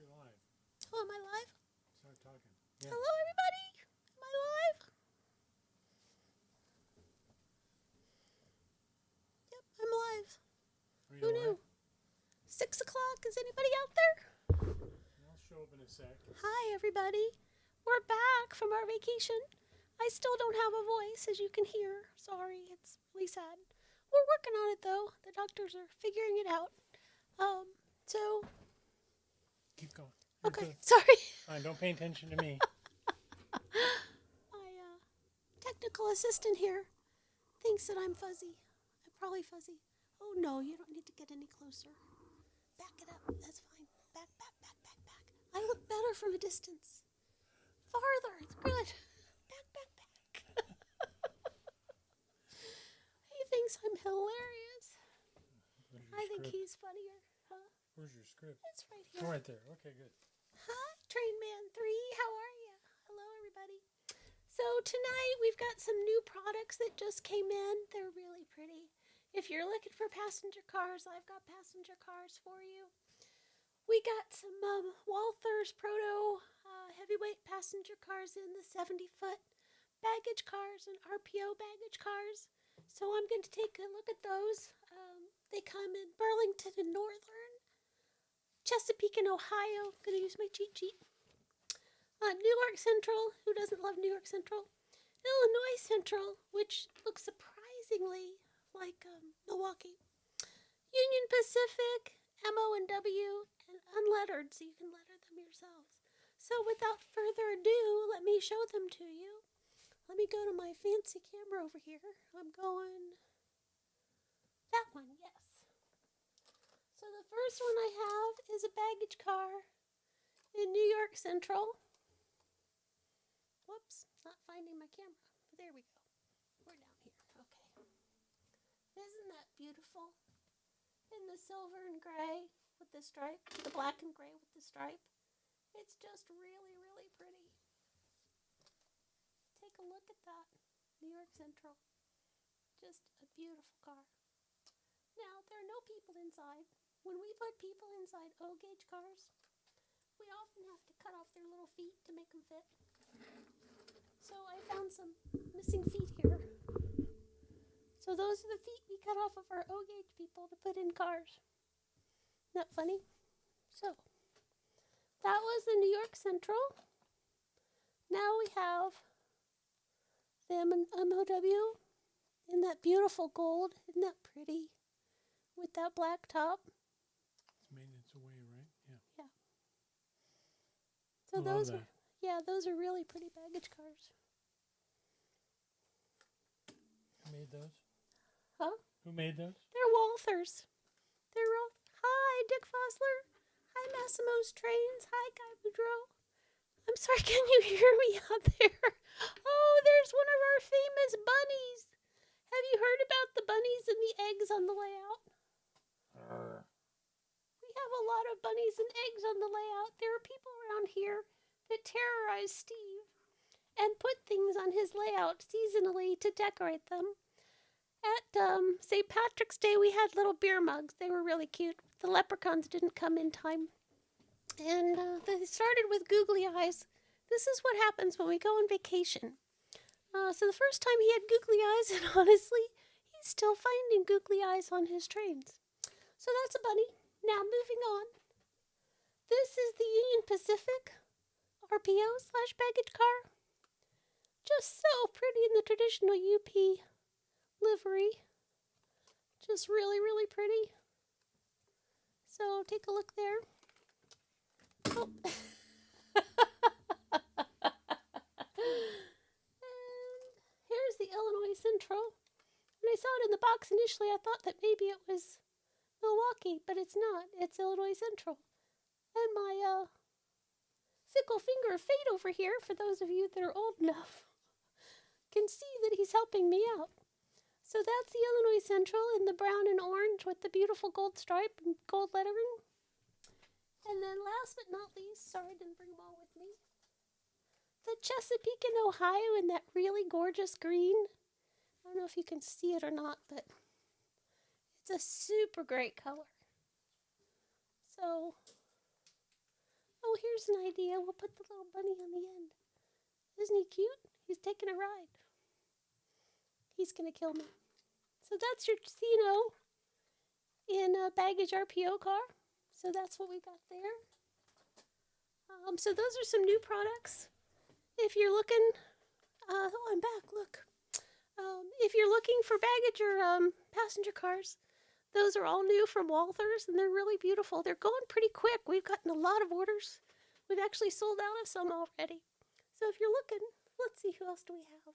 You're live. Oh, am I live? Start talking. Yeah. Hello, everybody. Am I live? Yep, I'm live. Are you Who knew? live? 6 o'clock. Is anybody out there? I'll show up in a sec. Hi, everybody. We're back from our vacation. I still don't have a voice, as you can hear. Sorry, it's really sad. We're working on it, though. The doctors are figuring it out. So... Keep going. Okay, sorry. Fine, don't pay attention to me. My technical assistant here thinks that I'm fuzzy. I'm probably fuzzy. Oh, no, you don't need to get any closer. Back it up. That's fine. Back. I look better from a distance. Farther. It's good. Back. He thinks I'm hilarious. I think he's funnier. Huh? Where's your script? It's right here. Oh, right there. Okay, good. Hi, Train Man 3. How are you? Hello, everybody. So tonight we've got some new products that just came in. They're really pretty. If you're looking for passenger cars, I've got passenger cars for you. We got some Walthers Proto heavyweight passenger cars in the 70-foot baggage cars and RPO baggage cars. So I'm going to take a look at those. They come in Burlington and Northern, Chesapeake and Ohio. I'm going to use my cheat sheet. New York Central. Who doesn't love New York Central? Illinois Central, which looks surprisingly like Milwaukee. Union Pacific, MO&W, and unlettered, so you can letter them yourselves. So without further ado, let me show them to you. Let me go to my fancy camera over here. I'm going... that one, yes. So the first one I have is a baggage car in New York Central. Whoops, not finding my camera. There we go. We're down here. Okay. Isn't that beautiful? In the silver and gray with the stripe, the black and gray with the stripe. It's just really, really pretty. Take a look at that. New York Central. Just a beautiful car. Now, there are no people inside. When we put people inside O-gauge cars, we often have to cut off their little feet to make them fit. So I found some missing feet here. So those are the feet we cut off of our O-gauge people to put in cars. Isn't that funny? So, that was the New York Central. Now we have the MOW in that beautiful gold. Isn't that pretty? With that black top. It's maintenance away, right? Yeah. So I love that. those are really pretty baggage cars. Who made those? Huh? Who made those? They're Walthers. Hi, Dick Fosler. Hi, Massimo's Trains. Hi, Guy Boudreau. I'm sorry, can you hear me out there? Oh, there's one of our famous bunnies. Have you heard about the bunnies and the eggs on the layout? We have a lot of bunnies and eggs on the layout. There are people around here that terrorize Steve and put things on his layout seasonally to decorate them. At St. Patrick's Day, we had little beer mugs. They were really cute. The leprechauns didn't come in time. And they started with googly eyes. This is what happens when we go on vacation. So the first time he had googly eyes, and honestly, he's still finding googly eyes on his trains. So that's a bunny. Now moving on. This is the Union Pacific RPO/baggage car. Just so pretty in the traditional UP livery. Just really, really pretty. So take a look there. Oh. And here's the Illinois Central. When I saw it in the box initially, I thought that maybe it was Milwaukee, but it's not. It's Illinois Central. And my fickle finger of fate over here, for those of you that are old enough, can see that he's helping me out. So that's the Illinois Central in the brown and orange with the beautiful gold stripe and gold lettering. And then last but not least, sorry I didn't bring them all with me, the Chesapeake in Ohio in that really gorgeous green. I don't know if you can see it or not, but it's a super great color. So here's an idea. We'll put the little bunny on the end. Isn't he cute? He's taking a ride. He's going to kill me. So that's your Cino in a baggage RPO car. So that's what we got there. So those are some new products. If you're looking, oh, I'm back, look. If you're looking for baggage or passenger cars, those are all new from Walthers, and they're really beautiful. They're going pretty quick. We've gotten a lot of orders. We've actually sold out of some already. So if you're looking, let's see, who else do we have?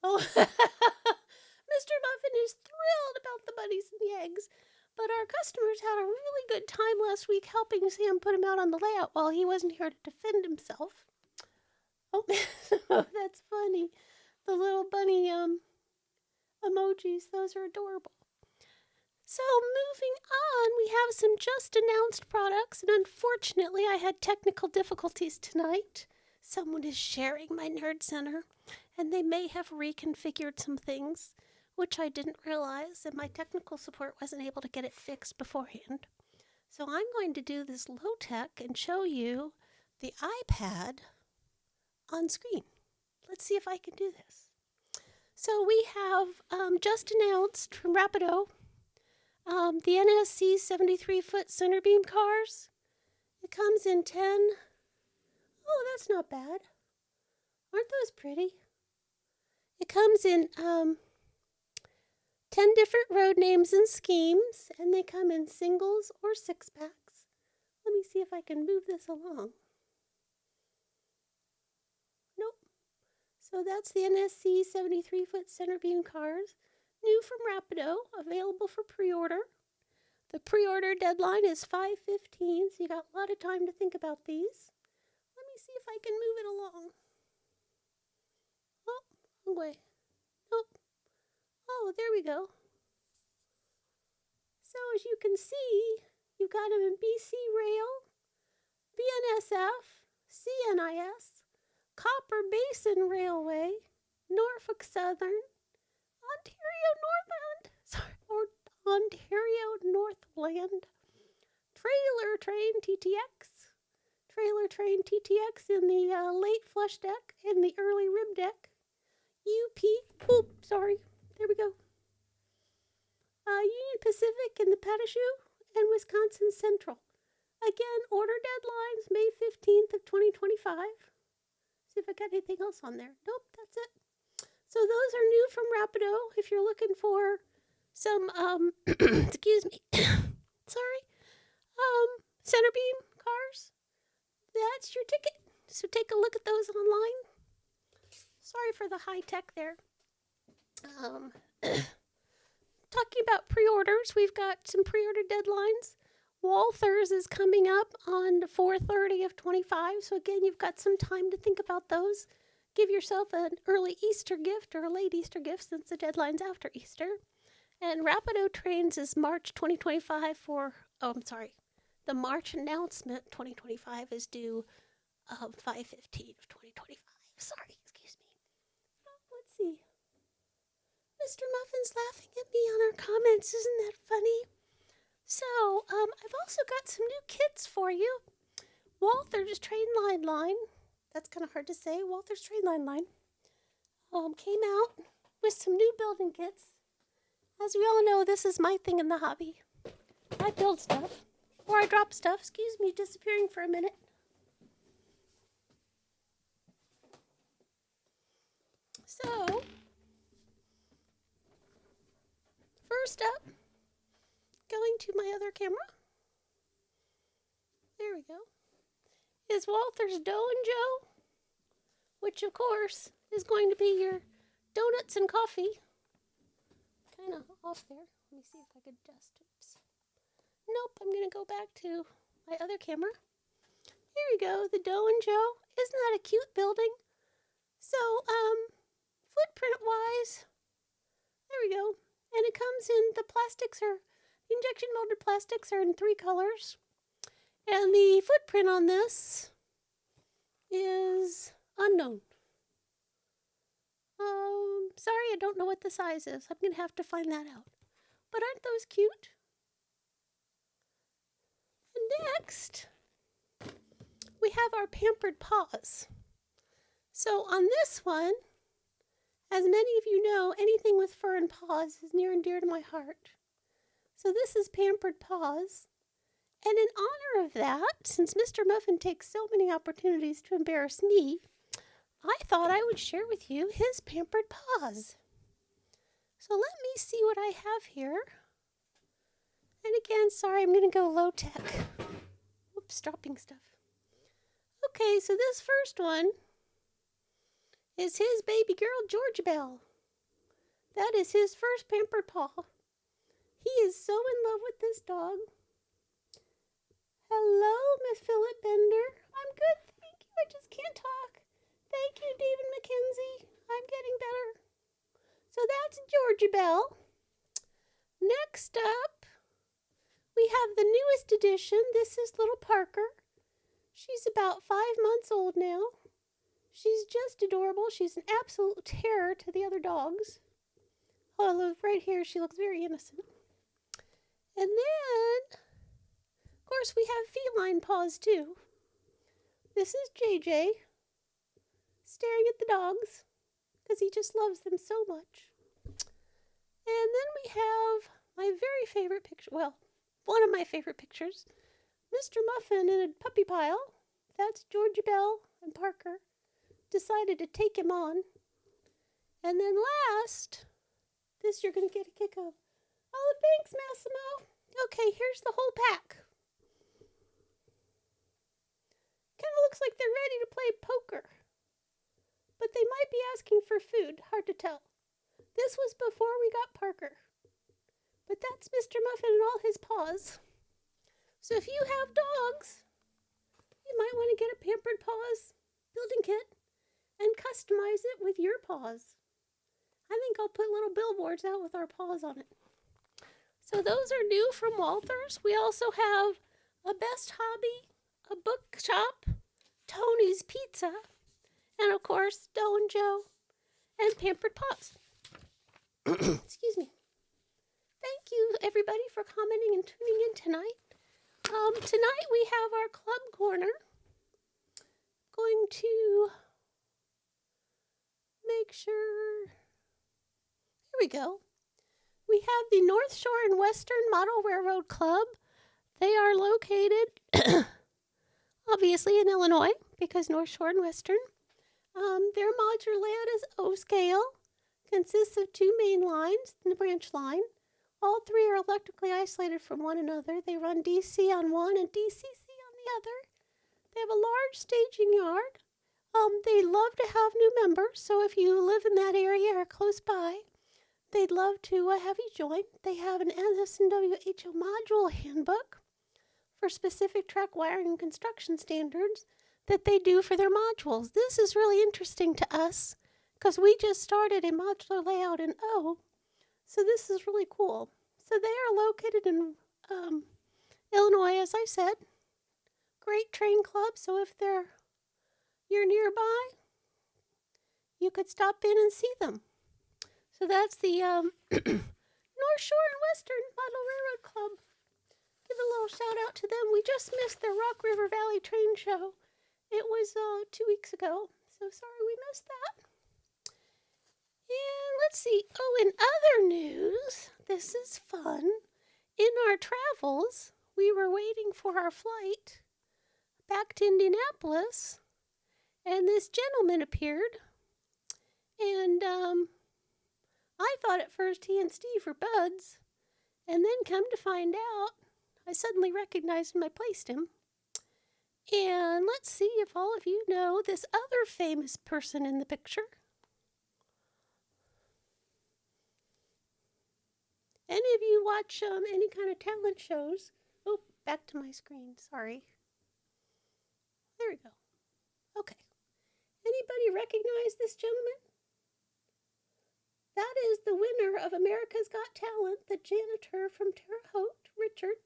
Oh, Mr. Muffin is thrilled about the bunnies and the eggs, but our customers had a really good time last week helping Sam put him out on the layout while he wasn't here to defend himself. Oh, that's funny. The little bunny emojis, those are adorable. So moving on, we have some just announced products, and unfortunately I had technical difficulties tonight. Someone is sharing my Nerd Center, and they may have reconfigured some things, which I didn't realize, and my technical support wasn't able to get it fixed beforehand. So I'm going to do this low tech and show you the iPad on screen. Let's see if I can do this. So we have just announced from Rapido the NSC 73-foot centerbeam cars. It comes in 10. Oh, that's not bad. Aren't those pretty? It comes in 10 different road names and schemes, and they come in singles or 6-packs. Let me see if I can move this along. Nope. So that's the NSC 73-foot centerbeam cars, new from Rapido, available for pre-order. The pre-order deadline is 5/15, so you got a lot of time to think about these. Let me see if I can move it along. Oh, wrong way. Nope. Oh, there we go. So as you can see, you've got them in BC Rail, BNSF, CNIS, Copper Basin Railway, Norfolk Southern, Ontario Northland, Trailer Train TTX in the late flush deck and the early rib deck, there we go. Union Pacific in the Patachou, and Wisconsin Central. Again, order deadlines May 15th of 2025. See if I got anything else on there. Nope, that's it. So those are new from Rapido. If you're looking for some, excuse me, sorry, centerbeam cars, that's your ticket. So take a look at those online. Sorry for the high tech there. Talking about pre-orders, we've got some pre-order deadlines. Walthers is coming up on 4/30 of 25. So again, you've got some time to think about those. Give yourself an early Easter gift or a late Easter gift since the deadline's after Easter. And Rapido Trains is March 2025 the March announcement 2025 is due 5/15 of 2025. Sorry, excuse me. Let's see. Mr. Muffin's laughing at me on our comments. Isn't that funny? So, I've also got some new kits for you. Walthers Train Line. That's kind of hard to say. Walthers Train Line came out with some new building kits. As we all know, this is my thing in the hobby. I build stuff, or I drop stuff. Excuse me, disappearing for a minute. So, first up, going to my other camera. There we go. Is Walthers Dough and Joe, which of course is going to be your donuts and coffee. Kind of off there. Let me see if I could adjust. Oops. Nope, I'm going to go back to my other camera. Here we go, the Dough and Joe. Isn't that a cute building? So, footprint-wise, there we go. And it comes in, the injection molded plastics are in 3 colors. And the footprint on this is unknown. Sorry, I don't know what the size is. I'm going to have to find that out. But aren't those cute? And next, we have our pampered paws. So on this one, as many of you know, anything with fur and paws is near and dear to my heart. So this is Pampered Paws. And in honor of that, since Mr. Muffin takes so many opportunities to embarrass me, I thought I would share with you his Pampered Paws. So let me see what I have here. And again, sorry, I'm going to go low tech. Oops, dropping stuff. Okay, so this first one is his baby girl, Georgia Belle. That is his first Pampered Paw. He is so in love with this dog. Hello, Miss Philip Bender. I'm good, thank you. I just can't talk. Thank you, David McKenzie. I'm getting better. So that's Georgia Belle. Next up, we have the newest edition. This is little Parker. She's about 5 months old now. She's just adorable. She's an absolute terror to the other dogs. Although right here she looks very innocent. And then, of course, we have feline paws too. This is JJ staring at the dogs because he just loves them so much. And then we have my very favorite picture, well, one of my favorite pictures, Mr. Muffin in a puppy pile. That's Georgia Belle and Parker decided to take him on. And then last, this you're going to get a kick of. Oh, thanks, Massimo. Okay, here's the whole pack. Kind of looks like they're ready to play poker. But they might be asking for food. Hard to tell. This was before we got Parker. But that's Mr. Muffin and all his paws. So if you have dogs, you might want to get a Pampered Paws building kit and customize it with your paws. I think I'll put little billboards out with our paws on it. So those are new from Walthers. We also have a Best Hobby, a bookshop, Tony's Pizza, and of course, Doe and Joe, and Pampered Paws. Excuse me. Thank you, everybody, for commenting and tuning in tonight. Tonight we have our club corner. Going to make sure. Here we go. We have the North Shore and Western Model Railroad Club. They are located, obviously, in Illinois, because North Shore and Western. Their modular layout is O-scale, consists of 2 main lines and the branch line. All 3 are electrically isolated from one another. They run DC on one and DCC on the other. They have a large staging yard. They love to have new members, so if you live in that area or close by, they'd love to have you join. They have an NSNWHO module handbook for specific track wiring and construction standards that they do for their modules. This is really interesting to us because we just started a modular layout in O, so this is really cool. So they are located in Illinois, as I said. Great train club, so if you're nearby, you could stop in and see them. So that's the North Shore and Western Model Railroad Club. Give a little shout out to them. We just missed their Rock River Valley train show. It was 2 weeks ago, so sorry we missed that. And let's see. Oh, in other news, this is fun. In our travels, we were waiting for our flight back to Indianapolis, and this gentleman appeared, and I thought at first he and Steve were buds, and then come to find out, I suddenly recognized him. I placed him. And let's see if all of you know this other famous person in the picture. Any of you watch any kind of talent shows? Oh, back to my screen. Sorry. There we go. Okay. Anybody recognize this gentleman? That is the winner of America's Got Talent, the janitor from Terre Haute, Richard.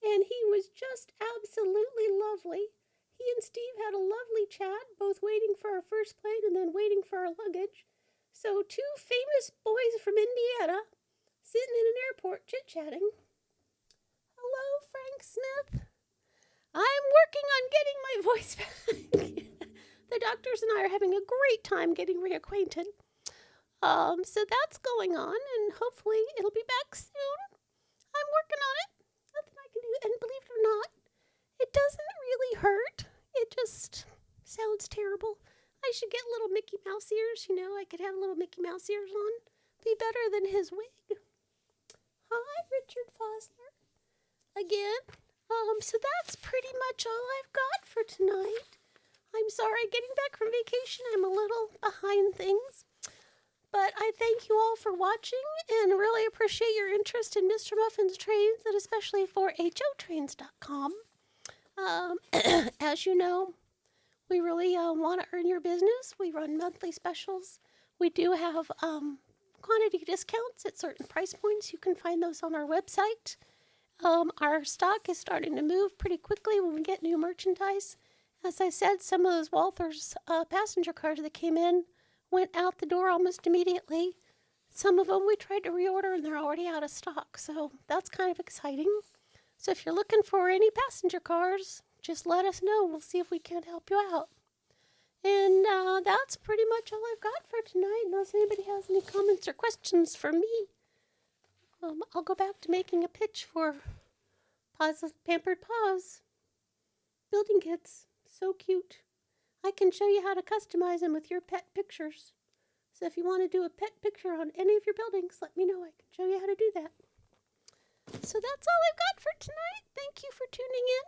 And he was just absolutely lovely. He and Steve had a lovely chat, both waiting for our first plane and then waiting for our luggage. So 2 famous boys from Indiana sitting in an airport chit-chatting. Hello, Frank Smith. I'm working on getting my always back. The doctors and I are having a great time getting reacquainted. So that's going on, and hopefully it'll be back soon. I'm working on it. Nothing I can do. And believe it or not, it doesn't really hurt. It just sounds terrible. I should get little Mickey Mouse ears. I could have little Mickey Mouse ears on. Be better than his wig. Hi, Richard Fosler. Again. So that's pretty much all I've got for tonight. I'm sorry, getting back from vacation, I'm a little behind things. But I thank you all for watching and really appreciate your interest in Mr. Muffin's trains, and especially for hotrains.com. As you know, we really want to earn your business. We run monthly specials. We do have quantity discounts at certain price points. You can find those on our website. Our stock is starting to move pretty quickly when we get new merchandise. As I said, some of those Walthers passenger cars that came in went out the door almost immediately. Some of them we tried to reorder and they're already out of stock, so that's kind of exciting. So if you're looking for any passenger cars, just let us know. We'll see if we can help you out. And that's pretty much all I've got for tonight, unless anybody has any comments or questions for me. I'll go back to making a pitch for Pampered Paws building kits. So cute. I can show you how to customize them with your pet pictures. So if you want to do a pet picture on any of your buildings, let me know. I can show you how to do that. So that's all I've got for tonight. Thank you for tuning in.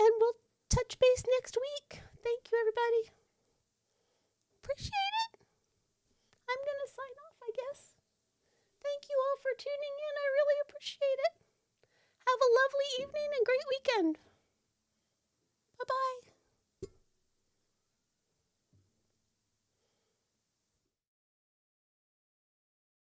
And we'll touch base next week. Thank you, everybody. Appreciate it. I'm going to sign off, I guess. Thank you all for tuning in. I really appreciate it. Have a lovely evening and great weekend.